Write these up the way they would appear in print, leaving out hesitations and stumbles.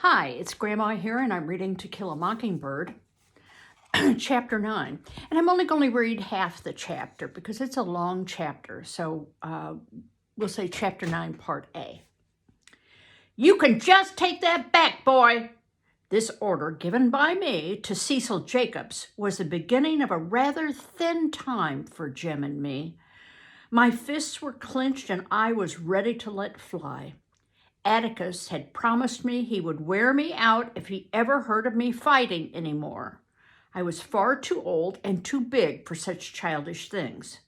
Hi, it's Grandma here, and I'm reading To Kill a Mockingbird, Chapter 9. And I'm only going to read half the chapter because it's a long chapter, so we'll say Chapter 9, Part A. "You can just take that back, boy!" This order, given by me to Cecil Jacobs, was the beginning of a rather thin time for Jim and me. My fists were clenched and I was ready to let fly. Atticus had promised me he would wear me out if he ever heard of me fighting anymore. I was far too old and too big for such childish things.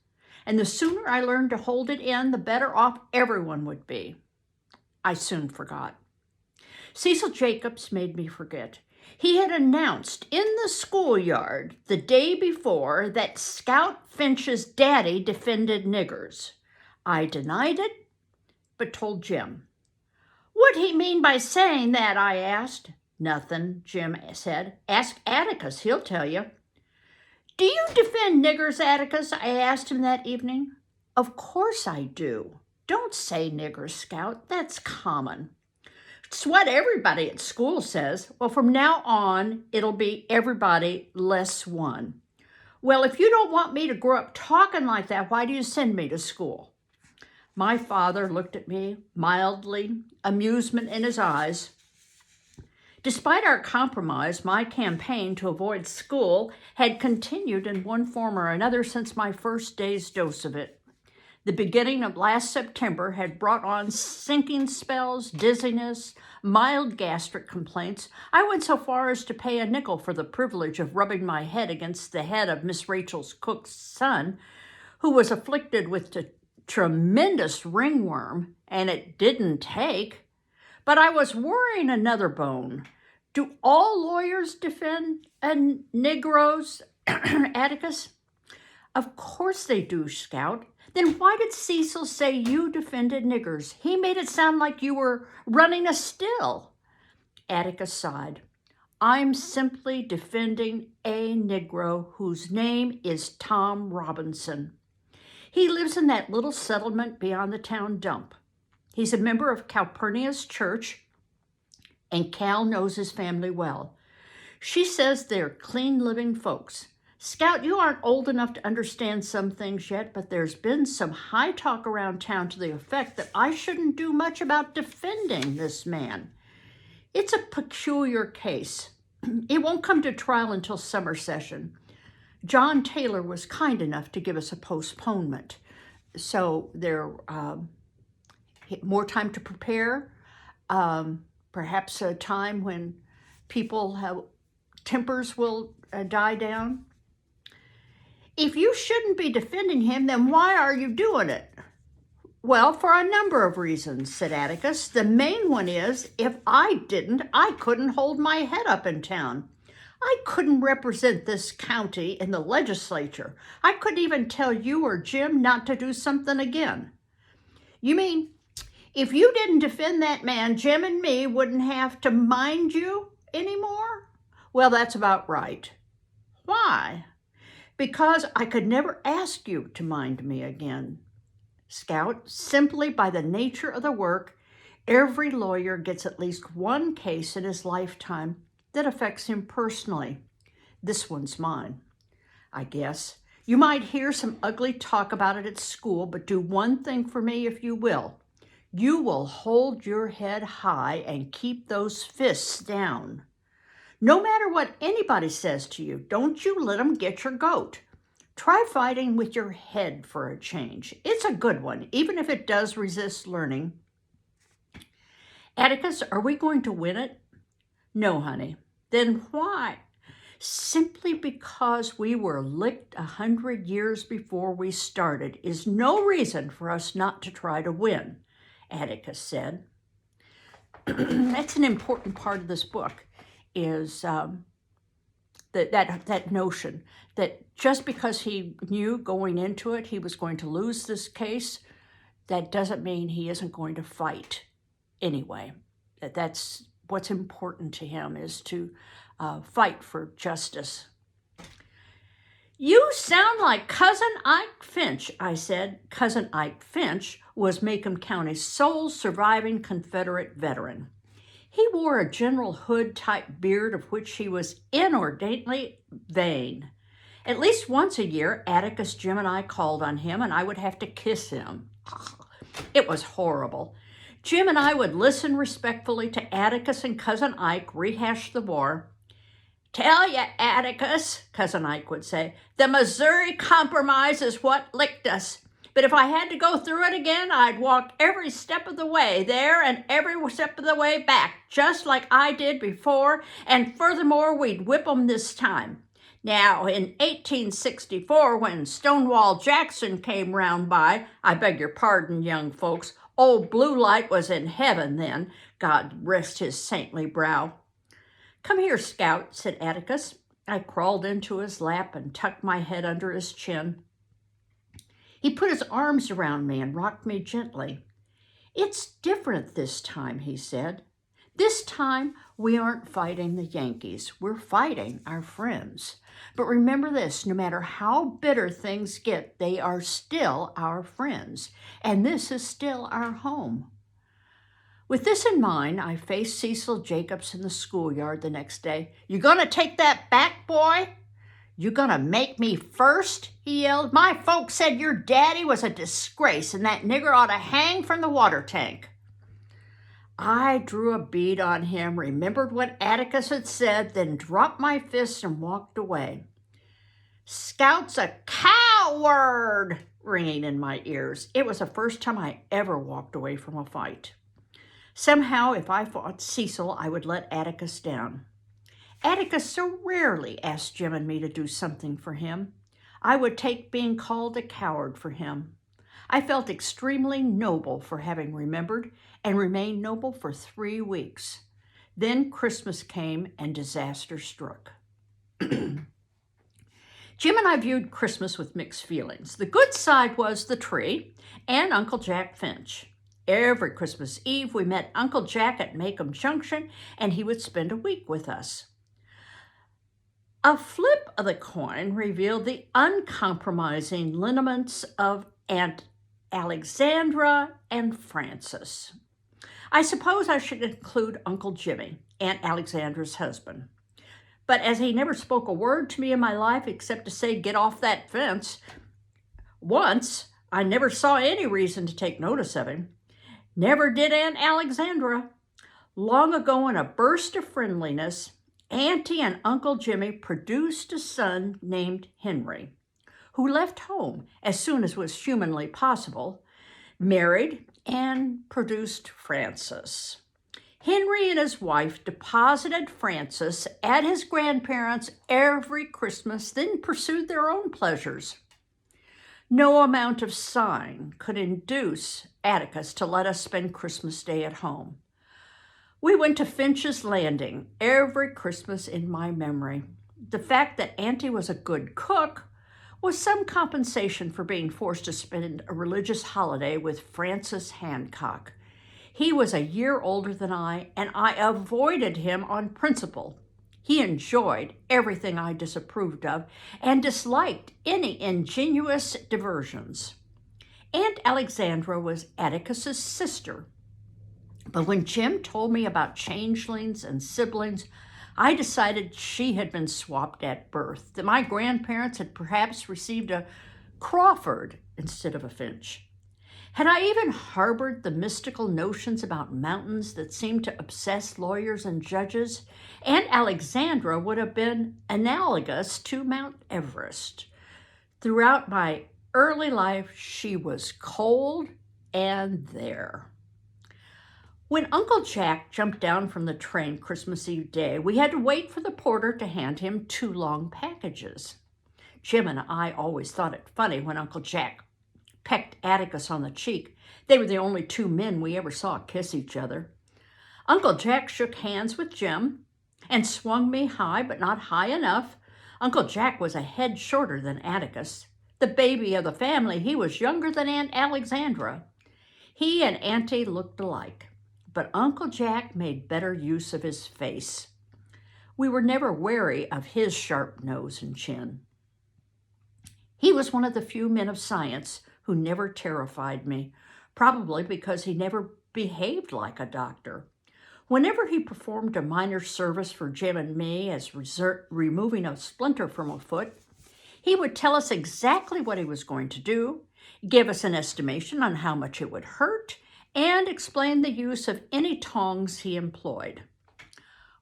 And the sooner I learned to hold it in, the better off everyone would be. I soon forgot. Cecil Jacobs made me forget. He had announced in the schoolyard the day before that Scout Finch's daddy defended niggers. I denied it, but told Jim. "What'd he mean by saying that?" I asked. "Nothing," Jim said. "Ask Atticus, he'll tell you." "Do you defend niggers, Atticus?" I asked him that evening. "Of course I do. Don't say niggers, Scout. That's common." "It's what everybody at school says." "Well, from now on, it'll be everybody less one." "Well, if you don't want me to grow up talking like that, why do you send me to school?" My father looked at me, mildly, amusement in his eyes. Despite our compromise, my campaign to avoid school had continued in one form or another since my first day's dose of it. The beginning of last September had brought on sinking spells, dizziness, mild gastric complaints. I went so far as to pay a nickel for the privilege of rubbing my head against the head of Miss Rachel's cook's son, who was afflicted with the tremendous ringworm, and it didn't take. But I was worrying another bone. Do all lawyers defend Negroes, Atticus? Of course they do, Scout. Then why did Cecil say you defended niggers? He made it sound like you were running a still. Atticus sighed. I'm simply defending a Negro whose name is Tom Robinson. He lives in that little settlement beyond the town dump. He's a member of Calpurnia's church, and Cal knows his family well. She says they're clean-living folks. Scout, you aren't old enough to understand some things yet, but there's been some high talk around town to the effect that I shouldn't do much about defending this man. It's a peculiar case. It won't come to trial until summer session. John Taylor was kind enough to give us a postponement, so there more time to prepare, perhaps a time when tempers will die down. If you shouldn't be defending him, then why are you doing it? Well, for a number of reasons, said Atticus. The main one is, if I didn't, I couldn't hold my head up in town. I couldn't represent this county in the legislature. I couldn't even tell you or Jim not to do something again. You mean, if you didn't defend that man, Jim and me wouldn't have to mind you anymore? Well, that's about right. Why? Because I could never ask you to mind me again. Scout, simply by the nature of the work, every lawyer gets at least one case in his lifetime that affects him personally. This one's mine, I guess. You might hear some ugly talk about it at school, but do one thing for me if you will. You will hold your head high and keep those fists down. No matter what anybody says to you, don't you let them get your goat. Try fighting with your head for a change. It's a good one, even if it does resist learning. Atticus, are we going to win it? No, honey. Then why? Simply because we were licked 100 years before we started is no reason for us not to try to win, Atticus said. That's an important part of this book, is that notion that just because he knew going into it he was going to lose this case, that doesn't mean he isn't going to fight anyway. That's what's important to him, is to fight for justice. You sound like Cousin Ike Finch, I said. Cousin Ike Finch was Macomb County's sole surviving Confederate veteran. He wore a General Hood-type beard of which he was inordinately vain. At least once a year, Atticus, Jim, and I called on him, and I would have to kiss him. It was horrible. Jim and I would listen respectfully to Atticus and Cousin Ike rehash the war. "Tell ya, Atticus," Cousin Ike would say, "the Missouri Compromise is what licked us. But if I had to go through it again, I'd walk every step of the way there and every step of the way back, just like I did before, and furthermore, we'd whip 'em this time." Now, in 1864, when Stonewall Jackson came round by, I beg your pardon, young folks, old Blue Light was in heaven then, God rest his saintly brow. "Come here, Scout," said Atticus. I crawled into his lap and tucked my head under his chin. He put his arms around me and rocked me gently. "It's different this time," he said. "This time, we aren't fighting the Yankees. We're fighting our friends. But remember this, no matter how bitter things get, they are still our friends, and this is still our home." With this in mind, I faced Cecil Jacobs in the schoolyard the next day. "You gonna take that back, boy? You gonna make me first?" he yelled. "My folks said your daddy was a disgrace and that nigger ought to hang from the water tank." I drew a bead on him, remembered what Atticus had said, then dropped my fist and walked away. "Scout's a coward," ringing in my ears. It was the first time I ever walked away from a fight. Somehow, if I fought Cecil, I would let Atticus down. Atticus so rarely asked Jim and me to do something for him. I would take being called a coward for him. I felt extremely noble for having remembered and remained noble for 3 weeks. Then Christmas came and disaster struck. Jim and I viewed Christmas with mixed feelings. The good side was the tree and Uncle Jack Finch. Every Christmas Eve, we met Uncle Jack at Macomb Junction, and he would spend a week with us. A flip of the coin revealed the uncompromising lineaments of Aunt Alexandra and Francis. I suppose I should include Uncle Jimmy, Aunt Alexandra's husband. But as he never spoke a word to me in my life except to say, "Get off that fence," once, I never saw any reason to take notice of him. Never did Aunt Alexandra. Long ago, in a burst of friendliness, Auntie and Uncle Jimmy produced a son named Henry, who left home as soon as was humanly possible, married, and produced Francis. Henry and his wife deposited Francis at his grandparents' every Christmas, then pursued their own pleasures. No amount of sighing could induce Atticus to let us spend Christmas Day at home. We went to Finch's Landing every Christmas in my memory. The fact that Auntie was a good cook was some compensation for being forced to spend a religious holiday with Francis Hancock. He was a year older than I, and I avoided him on principle. He enjoyed everything I disapproved of and disliked any ingenuous diversions. Aunt Alexandra was Atticus's sister. But when Jim told me about changelings and siblings, I decided she had been swapped at birth, that my grandparents had perhaps received a Crawford instead of a Finch. Had I even harbored the mystical notions about mountains that seemed to obsess lawyers and judges, Aunt Alexandra would have been analogous to Mount Everest. Throughout my early life, she was cold and there. When Uncle Jack jumped down from the train Christmas Eve day, we had to wait for the porter to hand him 2 long packages. Jim and I always thought it funny when Uncle Jack pecked Atticus on the cheek. They were the only 2 men we ever saw kiss each other. Uncle Jack shook hands with Jim and swung me high, but not high enough. Uncle Jack was a head shorter than Atticus. The baby of the family, he was younger than Aunt Alexandra. He and Auntie looked alike, but Uncle Jack made better use of his face. We were never wary of his sharp nose and chin. He was one of the few men of science who never terrified me, probably because he never behaved like a doctor. Whenever he performed a minor service for Jim and me, as removing a splinter from a foot, he would tell us exactly what he was going to do, give us an estimation on how much it would hurt, and explain the use of any tongs he employed.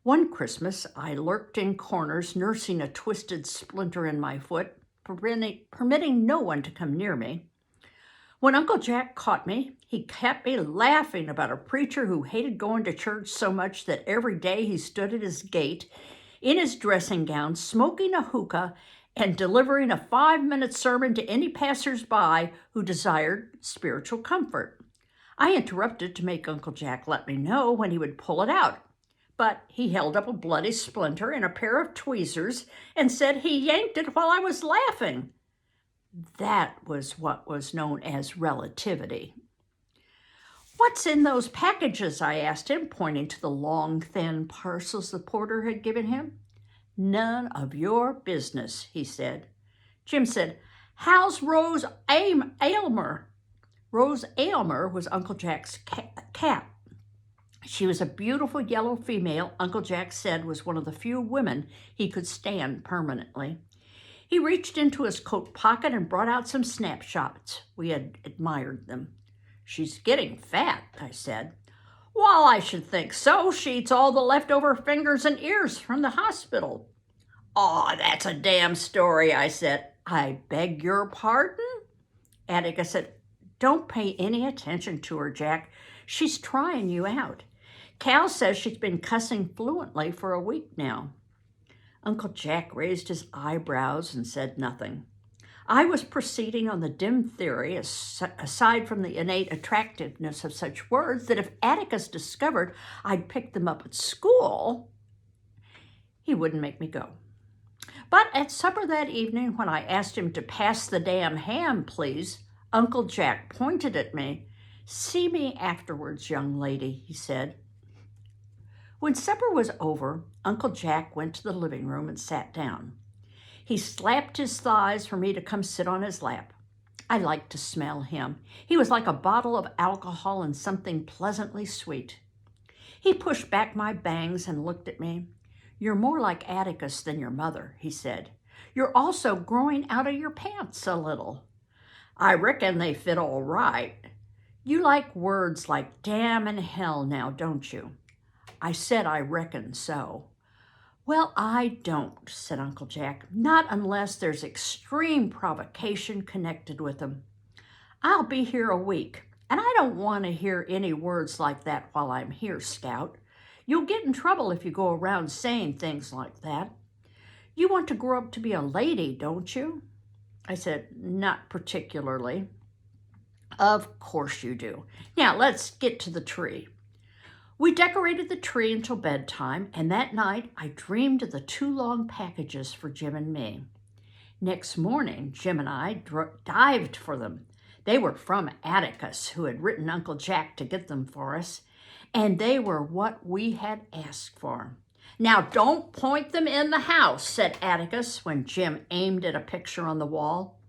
One Christmas, I lurked in corners, nursing a twisted splinter in my foot, permitting no one to come near me. When Uncle Jack caught me, he kept me laughing about a preacher who hated going to church so much that every day he stood at his gate in his dressing gown, smoking a hookah and delivering a 5-minute sermon to any passers-by who desired spiritual comfort. I interrupted to make Uncle Jack let me know when he would pull it out, but he held up a bloody splinter and a pair of tweezers and said he yanked it while I was laughing. That was what was known as relativity. "What's in those packages?" I asked him, pointing to the long, thin parcels the porter had given him. "None of your business," he said. Jim said, "How's Rose Aylmer?" Rose Aylmer was Uncle Jack's cat. She was a beautiful yellow female Uncle Jack said was one of the few women he could stand permanently. He reached into his coat pocket and brought out some snapshots. We had admired them. "She's getting fat," I said. "Well, I should think so. She eats all the leftover fingers and ears from the hospital." "Oh, that's a damn story," I said. "I beg your pardon?" Atticus said, "Don't pay any attention to her, Jack. She's trying you out. Cal says she's been cussing fluently for a week now." Uncle Jack raised his eyebrows and said nothing. I was proceeding on the dim theory, aside from the innate attractiveness of such words, that if Atticus discovered I'd picked them up at school, he wouldn't make me go. But at supper that evening, when I asked him to pass the damn ham, please, Uncle Jack pointed at me. "See me afterwards, young lady," he said. When supper was over, Uncle Jack went to the living room and sat down. He slapped his thighs for me to come sit on his lap. I liked to smell him. He was like a bottle of alcohol and something pleasantly sweet. He pushed back my bangs and looked at me. "You're more like Atticus than your mother," he said. "You're also growing out of your pants a little." "I reckon they fit all right." "You like words like damn and hell now, don't you?" I said I reckon so. "Well, I don't," said Uncle Jack, "not unless there's extreme provocation connected with them. I'll be here a week, and I don't want to hear any words like that while I'm here, Scout. You'll get in trouble if you go around saying things like that. You want to grow up to be a lady, don't you?" I said, "Not particularly." "Of course you do. Now let's get to the tree." We decorated the tree until bedtime, and that night I dreamed of the 2 long packages for Jim and me. Next morning, Jim and I dived for them. They were from Atticus, who had written Uncle Jack to get them for us, and they were what we had asked for. "Now don't point them in the house," said Atticus when Jim aimed at a picture on the wall.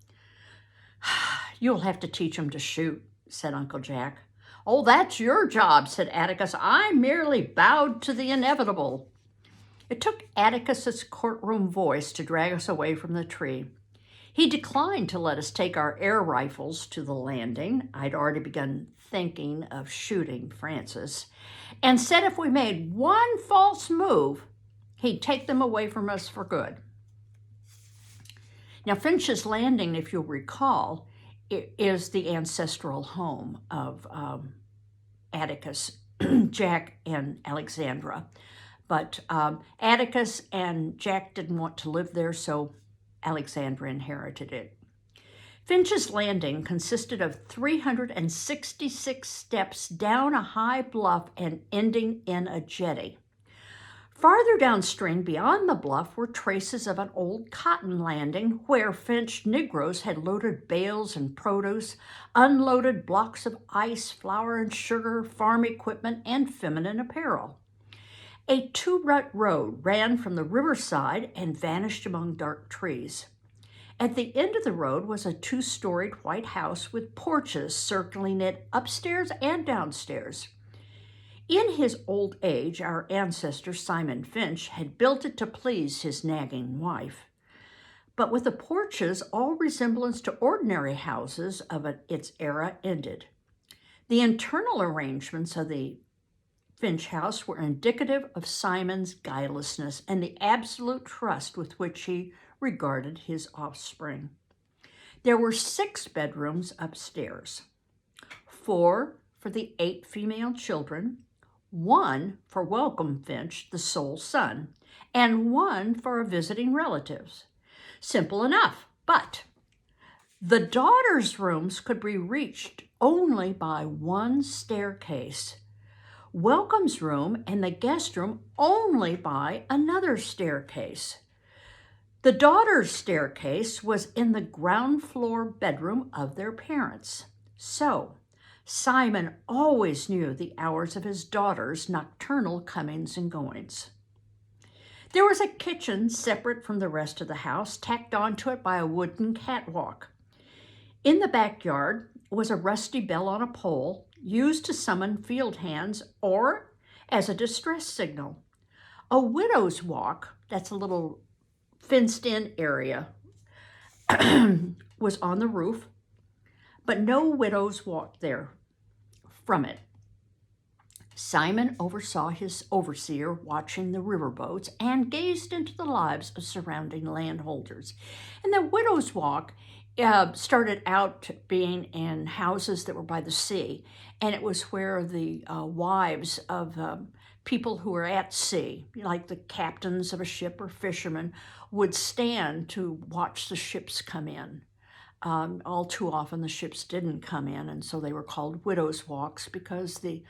"You'll have to teach him to shoot," said Uncle Jack. "Oh, that's your job," said Atticus. "I merely bowed to the inevitable." It took Atticus's courtroom voice to drag us away from the tree. He declined to let us take our air rifles to the landing. I'd already begun thinking of shooting Francis, and said if we made one false move, he'd take them away from us for good. Now, Finch's Landing, if you'll recall, is the ancestral home of Atticus, Jack, and Alexandra. But Atticus and Jack didn't want to live there, so Alexandra inherited it. Finch's Landing consisted of 366 steps down a high bluff and ending in a jetty. Farther downstream, beyond the bluff, were traces of an old cotton landing where Finch Negroes had loaded bales and produce, unloaded blocks of ice, flour and sugar, farm equipment, and feminine apparel. A 2-rut road ran from the riverside and vanished among dark trees. At the end of the road was a 2-storied white house with porches circling it upstairs and downstairs. In his old age, our ancestor Simon Finch had built it to please his nagging wife. But with the porches, all resemblance to ordinary houses of its era ended. The internal arrangements of the Finch house were indicative of Simon's guilelessness and the absolute trust with which he regarded his offspring. There were 6 bedrooms upstairs, 4 for the 8 female children, 1 for Welcome Finch, the sole son, and 1 for visiting relatives. Simple enough, but the daughters' rooms could be reached only by 1 staircase. Welcome's room and the guest room only by another staircase. The daughter's staircase was in the ground floor bedroom of their parents. So, Simon always knew the hours of his daughter's nocturnal comings and goings. There was a kitchen separate from the rest of the house, tacked onto it by a wooden catwalk. In the backyard was a rusty bell on a pole, used to summon field hands or as a distress signal. A widow's walk, that's a little fenced-in area, was on the roof, but no widows walked there from it. Simon oversaw his overseer watching the riverboats and gazed into the lives of surrounding landholders. And the widow's walk started out being in houses that were by the sea, and it was where the wives of people who were at sea, like the captains of a ship or fishermen, would stand to watch the ships come in. All too often the ships didn't come in, and so they were called widows' walks because the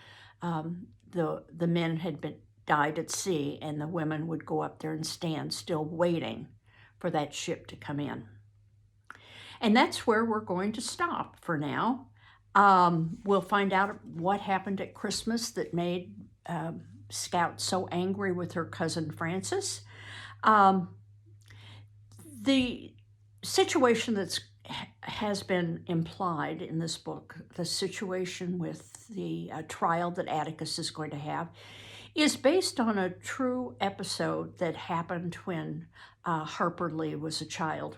men had died at sea, and the women would go up there and stand still waiting for that ship to come in. And that's where we're going to stop for now. We'll find out what happened at Christmas that made Scout so angry with her cousin Frances. The situation that has been implied in this book, the situation with the trial that Atticus is going to have, is based on a true episode that happened when Harper Lee was a child.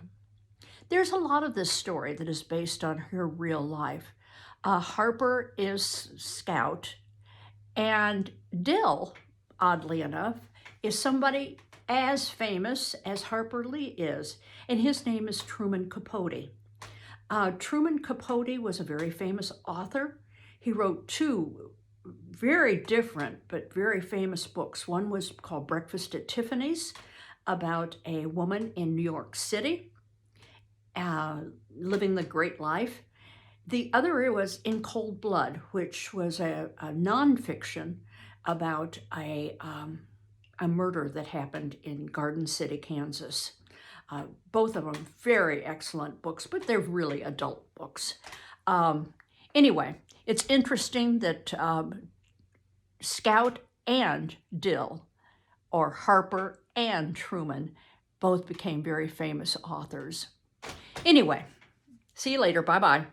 There's a lot of this story that is based on her real life. Harper is Scout, and Dill, oddly enough, is somebody as famous as Harper Lee is, and his name is Truman Capote. Truman Capote was a very famous author. He wrote 2 very different but very famous books. One was called Breakfast at Tiffany's, about a woman in New York City living the great life. The other was In Cold Blood, which was a nonfiction about a murder that happened in Garden City, Kansas. Both of them very excellent books, but they're really adult books. Anyway, it's interesting that Scout and Dill, or Harper and Truman, both became very famous authors. Anyway, see you later. Bye-bye.